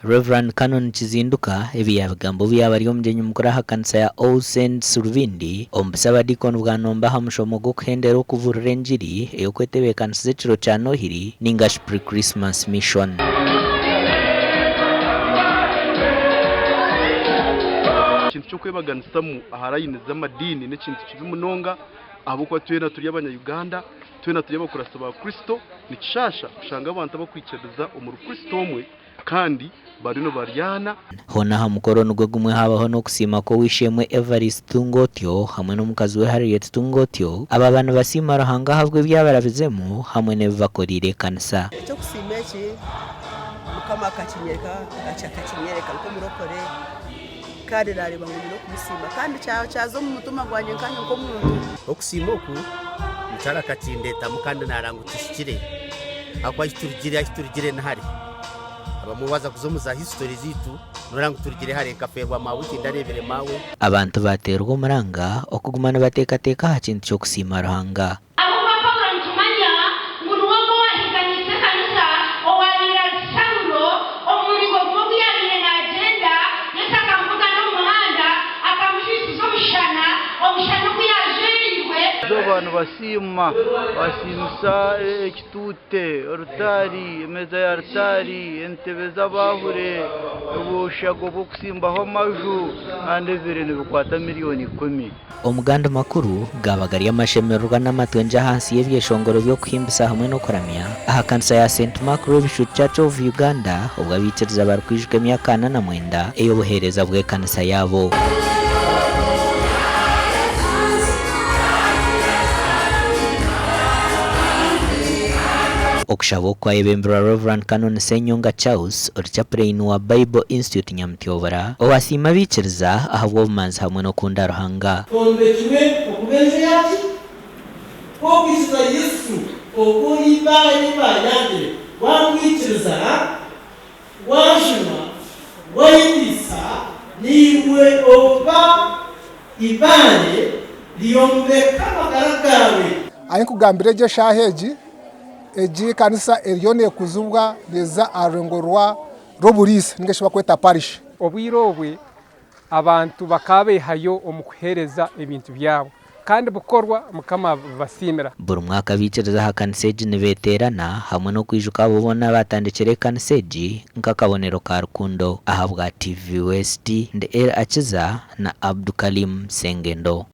Reverend Canon Chizinduka ebyabigambo byabari omugyenyi mukuru aha kanisa ya All Saints Ruvindi omusaba dikon bwanomba hamushomo gwo kuhendera okuvurira enjiri eyokwetebekaniza ekiro kya Nohiri ningashi pre-Christmas mission. Ikintu cyo kwebaganisamu aharayiniza amadini n'ekintu kibi munonga abukwa twena turi abanya-Uganda twena turi abakurasa ba Kristo nikishasha kushanga abantu abakwikiriza omuri Kristo omwe kandi barino baryana hona ha mukoro nugwe gumwe habaho no kusima ko wishemwe Evarist Tungotyo hamwe n'umukazi we Harriet Tungotyo aba bana basima rahanga havwe byabarabizemo hamwe nevakorire kanisa cyo kusima iki mukama akakinyereka ko murokore kandi rareba ngo no kumusima kandi cyazo mu mutuma gwanye kanye ko muntu okusima oku mutara katindeta mukandi narangutishikire akwa turigire ntari abamubaza kuzomuza history zitu norangu turigire hare nkafebwa mawiki ndarebere mawe abantu baterwa umuranga okugumana bateka ha kintu cyo kusima rahanga abantu basimisa ekitute orutari emeza ya rutari entebe z'abahure ubushago bwo kusimbaho amaju kandi ibintu bikwata miliyoni 10. Omuganda makuru gabagari y'amashemererwa n'amatwenja hansi y'ebyeshongoro byo kuhimbisa hamwe no kuramya aha kanisa ya St. Mark Robichaud Church of Uganda ubwo abikiriza barukwijwe myaka 49 eyobohereza bwe kanisa yabo. Okshabo kwa ebembra Reverend Canon Senyonga Charles orichaplain wa Bible Institute Nyamtyobora owasima bikiriza ahabwo bumanzi hamwe no kunda ruhanga ondekime okubenje yaki okwiza Yesu okuriba yande wakwikiriza washima wayisa niwe oba ibane liyombeka magaragawe ayikugambire je shaheji eji kanisa elione kuzubwa neza arengorwa roburisi ngesho bakweta parish obwirobwe abantu bakabe hayo omukuhereza ebintu byabo kandi bukorwa mukama basimira buri mwaka bikiriza ha kaniseji nebeterana hamwe no kwijuka babona batandikire kaniseji nkakabonero ka rukundo ahabwa TV West nde Akiza na Abdukalim Sengendo.